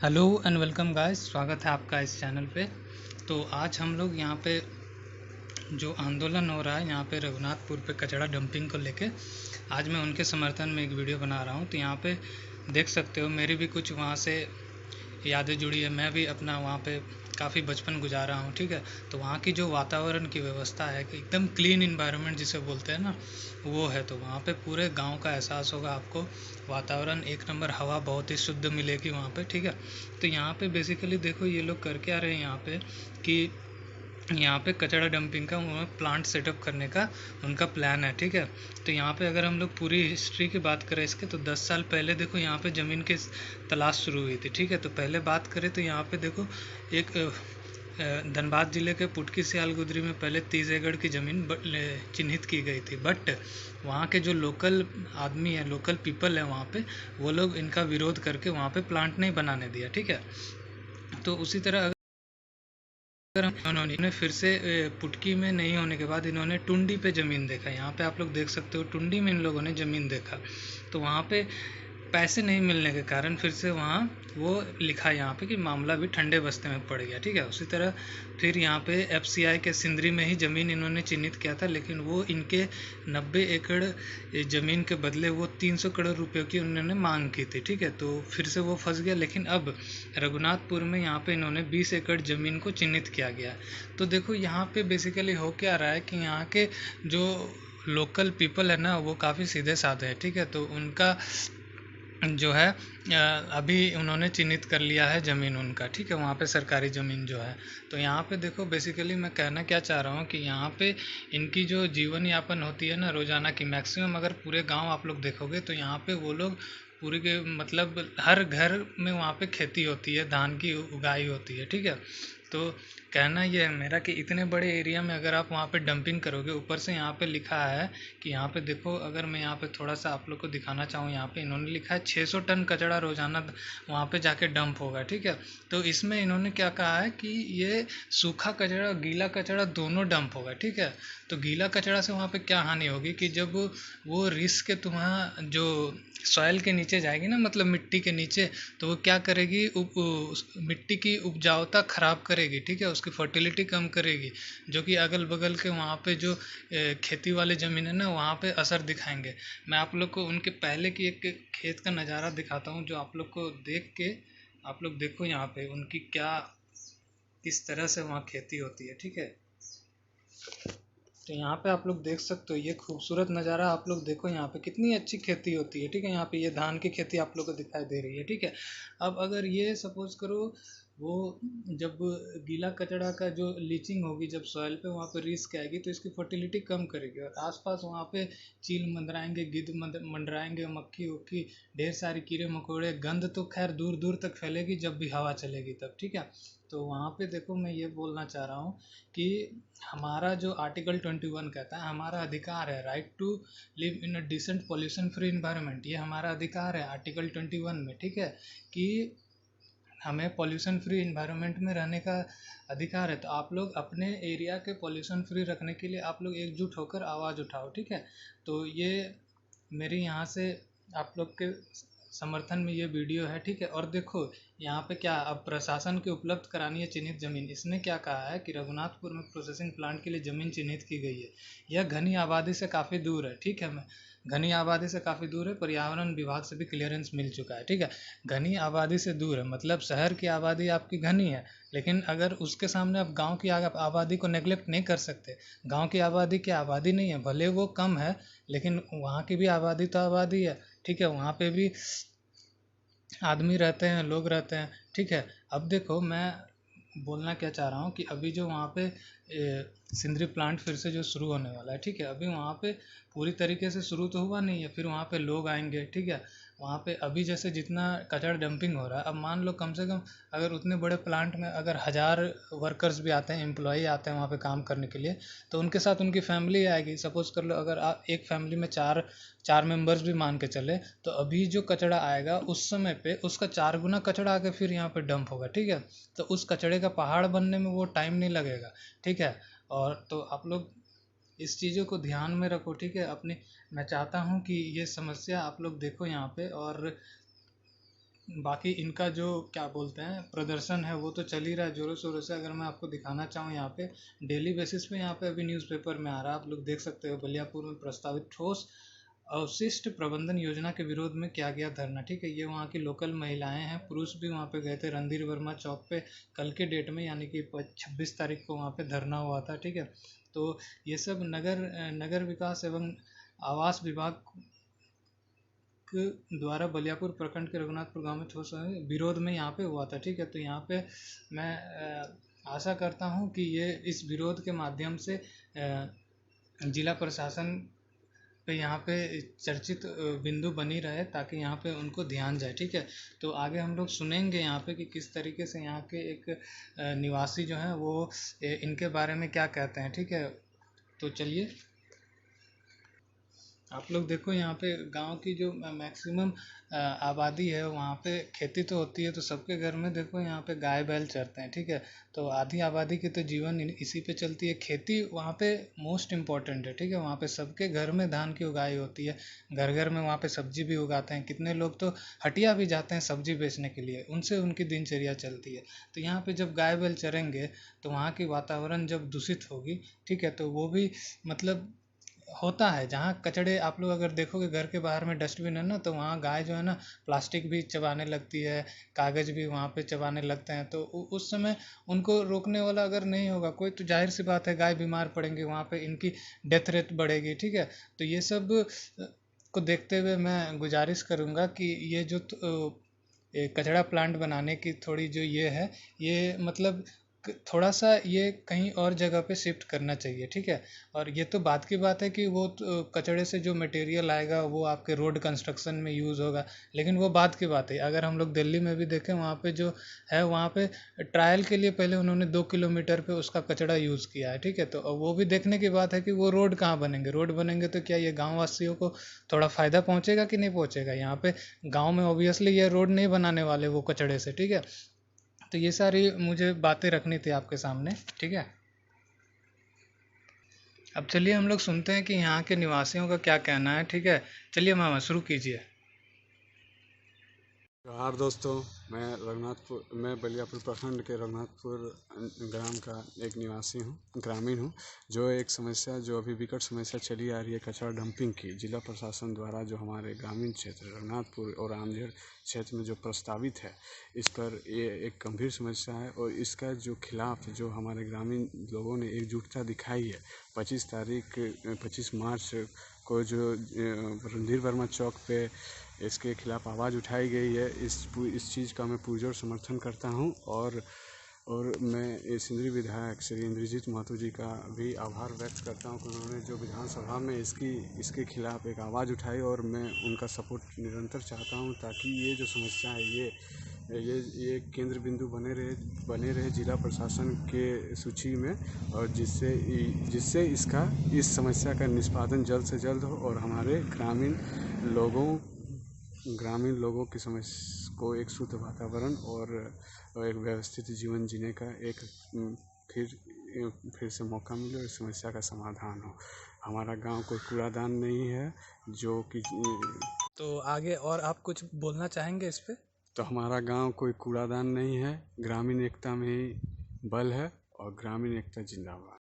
Hello and welcome guys, स्वागत है आपका इस चैनल पे। तो आज हम लोग यहाँ पे जो आंदोलन हो रहा है यहाँ पे रघुनाथपुर पे कचरा डंपिंग को लेके, आज मैं उनके समर्थन में एक वीडियो बना रहा हूँ। तो यहाँ पे देख सकते हो मेरी भी कुछ वहाँ से यादें जुड़ी है। मैं भी अपना वहाँ पे काफ़ी बचपन गुजारा हूँ, ठीक है। तो वहाँ की जो वातावरण की व्यवस्था है कि एकदम क्लीन इन्वायरमेंट जिसे बोलते हैं ना, वो है। तो वहाँ पे पूरे गांव का एहसास होगा आपको। वातावरण एक नंबर, हवा बहुत ही शुद्ध मिलेगी वहाँ पे, ठीक है। तो यहाँ पे बेसिकली देखो ये लोग करके आ रहे हैं यहाँ पे कि यहाँ पे कचरा डंपिंग का उन्होंने प्लांट सेटअप करने का उनका प्लान है, ठीक है। तो यहाँ पे अगर हम लोग पूरी हिस्ट्री की बात करें इसके, तो 10 साल पहले देखो यहाँ पे ज़मीन की तलाश शुरू हुई थी, ठीक है। तो पहले बात करें तो यहाँ पे देखो एक धनबाद जिले के पुटकी सियालगुदरी में पहले 30 एकड़ की ज़मीन चिन्हित की गई थी। बट वहाँ के जो लोकल आदमी है, लोकल पीपल है वहाँ पे, वो लोग इनका विरोध करके वहाँ पे प्लांट नहीं बनाने दिया, ठीक है। तो उसी तरह अगर इन्होंने फिर से पुटकी में नहीं होने के बाद इन्होंने टुंडी पे ज़मीन देखा। यहाँ पे आप लोग देख सकते हो टुंडी में इन लोगों ने ज़मीन देखा। तो वहाँ पे पैसे नहीं मिलने के कारण फिर से वहाँ वो लिखा यहाँ पे कि मामला भी ठंडे बस्ते में पड़ गया, ठीक है। उसी तरह फिर यहाँ पे एफसीआई के सिंदरी में ही ज़मीन इन्होंने चिन्हित किया था, लेकिन वो इनके 90 एकड़ ज़मीन के बदले वो 300 करोड़ रुपयों की उन्होंने मांग की थी, ठीक है। तो फिर से वो फंस गया। लेकिन अब रघुनाथपुर में यहाँ पे इन्होंने 20 एकड़ ज़मीन को चिन्हित किया गया। तो देखो यहाँ पे बेसिकली हो क्या रहा है कि यहाँ के जो लोकल पीपल है ना, वो काफ़ी सीधे साधे हैं, ठीक है। तो उनका जो है अभी उन्होंने चिन्हित कर लिया है ज़मीन उनका, ठीक है, वहाँ पे सरकारी ज़मीन जो है। तो यहाँ पे देखो बेसिकली मैं कहना क्या चाह रहा हूँ कि यहाँ पे इनकी जो जीवन यापन होती है ना रोज़ाना की, मैक्सिमम अगर पूरे गांव आप लोग देखोगे तो यहाँ पे वो लोग पूरे के मतलब हर घर में वहाँ पे खेती होती है, धान की उगाई होती है, ठीक है। तो कहना ये है मेरा कि इतने बड़े एरिया में अगर आप वहाँ पे डंपिंग करोगे, ऊपर से यहाँ पे लिखा है कि यहाँ पे देखो, अगर मैं यहाँ पे थोड़ा सा आप लोग को दिखाना चाहूँ, यहाँ पे इन्होंने लिखा है 600 टन कचरा रोजाना वहाँ पे जाके डंप होगा, ठीक है। तो इसमें इन्होंने क्या कहा है कि ये सूखा कचरा गीला कचरा दोनों डंप होगा, ठीक है। तो गीला कचरा से वहाँ पे क्या हानि होगी कि जब वो रिस के तुम्हारा जो सॉइल के नीचे जाएगी ना, मतलब मिट्टी के नीचे, तो वो क्या करेगी, मिट्टी की उपजाऊता खराब करेगी, ठीक है, उसकी फर्टिलिटी कम करेगी, जो कि अगल बगल के वहाँ पे जो खेती वाले ज़मीन है ना, वहाँ पे असर दिखाएंगे। मैं आप लोग को उनके पहले की एक खेत का नज़ारा दिखाता हूँ, जो आप लोग को देख के आप लोग देखो यहाँ पे उनकी क्या किस तरह से वहाँ खेती होती है, ठीक है। तो यहाँ पे आप लोग देख सकते हो ये खूबसूरत नज़ारा, आप लोग देखो यहाँ पे कितनी अच्छी खेती होती है, ठीक है। यहाँ पे ये धान की खेती आप लोग को दिखाई दे रही है, ठीक है। अब अगर ये सपोज करो वो जब गीला कचड़ा का जो लीचिंग होगी जब सॉइल पे, वहाँ पे रिस्क आएगी तो इसकी फर्टिलिटी कम करेगी, और आसपास वहाँ पे चील मंडराएंगे, गिद्ध मंडराएंगे, मक्खी उक्खी, ढेर सारी कीड़े मकोड़े, गंध तो खैर दूर दूर तक फैलेगी जब भी हवा चलेगी तब, ठीक है। तो वहाँ पे देखो मैं ये बोलना चाह रहा हूँ कि हमारा जो आर्टिकल 21 कहता है, हमारा अधिकार है right to live in a decent pollution free environment, ये हमारा अधिकार है आर्टिकल 21 में, ठीक है, कि हमें पॉल्यूशन फ्री इन्वायरमेंट में रहने का अधिकार है। तो आप लोग अपने एरिया के पॉल्यूशन फ्री रखने के लिए आप लोग एकजुट होकर आवाज़ उठाओ, ठीक है। तो ये मेरी यहाँ से आप लोग के समर्थन में ये वीडियो है, ठीक है। और देखो यहाँ पे क्या अब प्रशासन के उपलब्ध करानी है चिन्हित जमीन। इसने क्या कहा है कि रघुनाथपुर में प्रोसेसिंग प्लांट के लिए ज़मीन चिन्हित की गई है। यह घनी आबादी से काफ़ी दूर है, ठीक है। मैं घनी आबादी से काफ़ी दूर है, पर्यावरण विभाग से भी क्लियरेंस मिल चुका है, ठीक है। घनी आबादी से दूर है मतलब शहर की आबादी आपकी घनी है, लेकिन अगर उसके सामने आप गांव की आबादी को नेग्लेक्ट नहीं कर सकते। गांव की आबादी क्या आबादी नहीं है, भले वो कम है, लेकिन वहाँ की भी आबादी तो आबादी है, ठीक है। वहाँ पे भी आदमी रहते हैं, लोग रहते हैं, ठीक है। अब देखो मैं बोलना क्या चाह रहा हूँ कि अभी जो वहाँ पे सिंदरी प्लांट फिर से जो शुरू होने वाला है, ठीक है। अभी वहाँ पे पूरी तरीके से शुरू तो हुआ नहीं है, फिर वहाँ पे लोग आएंगे, ठीक है। वहाँ पे अभी जैसे जितना कचरा डंपिंग हो रहा है, अब मान लो कम से कम अगर उतने बड़े प्लांट में अगर 1000 वर्कर्स भी आते हैं, एम्प्लॉई आते हैं वहाँ पे काम करने के लिए, तो उनके साथ उनकी फैमिली आएगी। सपोज कर लो अगर आप एक फैमिली में चार चार मेंबर्स भी मान के चले, तो अभी जो कचरा आएगा उस समय पे उसका 4 गुना कचरा आके फिर यहाँ पे डंप होगा, ठीक है। तो उस कचड़े का पहाड़ बनने में वो टाइम नहीं लगेगा, ठीक है। और तो आप लोग इस चीज़ों को ध्यान में रखो, ठीक है। अपने मैं चाहता हूँ कि ये समस्या आप लोग देखो यहाँ पे, और बाकी इनका जो क्या बोलते हैं प्रदर्शन है वो तो चल ही रहा है ज़ोरों शोरों से। अगर मैं आपको दिखाना चाहूँ यहाँ पे डेली बेसिस पे यहाँ पे अभी न्यूज़पेपर में आ रहा है, आप लोग देख सकते हो, बलियापुर में प्रस्तावित ठोस अवशिष्ट प्रबंधन योजना के विरोध में किया गया धरना। ठीक है, ये वहाँ की लोकल महिलाएं हैं, पुरुष भी वहाँ पे गए थे। रणधीर वर्मा चौक पे कल के डेट में यानी कि 26 तारीख को वहाँ पे धरना हुआ था। ठीक है, तो ये सब नगर विकास एवं आवास विभाग द्वारा बलियापुर प्रखंड के रघुनाथपुर गांव में ठोस विरोध में यहाँ पे हुआ था। ठीक है, तो यहाँ पे मैं आशा करता हूँ कि ये इस विरोध के माध्यम से जिला प्रशासन पे यहाँ पे चर्चित बिंदु बनी रहे, ताकि यहाँ पे उनको ध्यान जाए। ठीक है, तो आगे हम लोग सुनेंगे यहाँ पे कि किस तरीके से यहाँ के एक निवासी जो हैं वो इनके बारे में क्या कहते हैं। ठीक है, तो चलिए आप लोग देखो, यहाँ पे गांव की जो मैक्सिमम आबादी है वहाँ पे खेती तो होती है, तो सबके घर में देखो यहाँ पे गाय बैल चरते हैं। ठीक है, तो आधी आबादी की तो जीवन इसी पे चलती है। खेती वहाँ पे मोस्ट इम्पॉर्टेंट है। ठीक है, वहाँ पे सबके घर में धान की उगाई होती है, घर घर में वहाँ पे सब्जी भी उगाते हैं। कितने लोग तो हटिया भी जाते हैं सब्जी बेचने के लिए, उनसे उनकी दिनचर्या चलती है। तो यहाँ पे जब गाय बैल चरेंगे तो वहाँ की वातावरण जब दूषित होगी, ठीक है, तो वो भी मतलब होता है। जहाँ कचड़े आप लोग अगर देखोगे घर के बाहर में डस्टबिन है ना, तो वहाँ गाय जो है ना प्लास्टिक भी चबाने लगती है, कागज़ भी वहाँ पे चबाने लगते हैं। तो उस समय उनको रोकने वाला अगर नहीं होगा कोई, तो जाहिर सी बात है गाय बीमार पड़ेंगी, वहाँ पे इनकी डेथ रेट बढ़ेगी। ठीक है, तो ये सब को देखते हुए मैं गुजारिश करूँगा कि ये जो कचड़ा प्लांट बनाने की थोड़ी जो ये है, ये मतलब थोड़ा सा ये कहीं और जगह पे शिफ्ट करना चाहिए। ठीक है, और ये तो बात की बात है कि वो तो कचड़े से जो मटेरियल आएगा वो आपके रोड कंस्ट्रक्शन में यूज़ होगा, लेकिन वो बात की बात है। अगर हम लोग दिल्ली में भी देखें, वहाँ पे जो है वहाँ पे ट्रायल के लिए पहले उन्होंने 2 किलोमीटर पे उसका कचड़ा यूज़ किया है। ठीक है, तो वो भी देखने की बात है कि वो रोड कहाँ बनेंगे। रोड बनेंगे तो क्या ये गाँव वासियों को थोड़ा फ़ायदा पहुँचेगा कि नहीं पहुँचेगा। यहाँ पे गाँव में ऑब्वियसली ये रोड नहीं बनाने वाले वो कचड़े से। ठीक है, तो ये सारी मुझे बातें रखनी थी आपके सामने। ठीक है, अब चलिए हम लोग सुनते हैं कि यहाँ के निवासियों का क्या कहना है। ठीक है, चलिए मामा शुरू कीजिए। जोहार दोस्तों, मैं बलियापुर प्रखंड के रघुनाथपुर ग्राम का एक निवासी हूँ, ग्रामीण हूँ। जो एक समस्या जो अभी विकट समस्या चली आ रही है कचरा डंपिंग की, जिला प्रशासन द्वारा जो हमारे ग्रामीण क्षेत्र रघुनाथपुर और आमझेड़ क्षेत्र में जो प्रस्तावित है, इस पर ये एक गंभीर समस्या है। और इसका जो खिलाफ जो हमारे ग्रामीण लोगों ने एकजुटता दिखाई है, 25 मार्च को जो रणधीर वर्मा चौक पे इसके खिलाफ आवाज़ उठाई गई है, इस चीज़ का मैं पुरजोर समर्थन करता हूं। और मैं सिंदरी विधायक श्री इंद्रजीत महतो जी का भी आभार व्यक्त करता हूं कि उन्होंने जो विधानसभा में इसके खिलाफ एक आवाज़ उठाई, और मैं उनका सपोर्ट निरंतर चाहता हूं, ताकि ये जो समस्या है ये केंद्र बिंदु बने रहे जिला प्रशासन के सूची में, और जिससे इस समस्या का निष्पादन जल्द से जल्द हो, और हमारे ग्रामीण लोगों की समस्या को एक शुद्ध वातावरण और एक व्यवस्थित जीवन जीने का एक फिर से मौका मिले और इस समस्या का समाधान हो। हमारा गांव कोई कूड़ादान नहीं है जो कि तो आगे और आप कुछ बोलना चाहेंगे इस पे? तो हमारा गांव कोई कूड़ादान नहीं है, ग्रामीण एकता में ही बल है, और ग्रामीण एकता जिंदाबाद।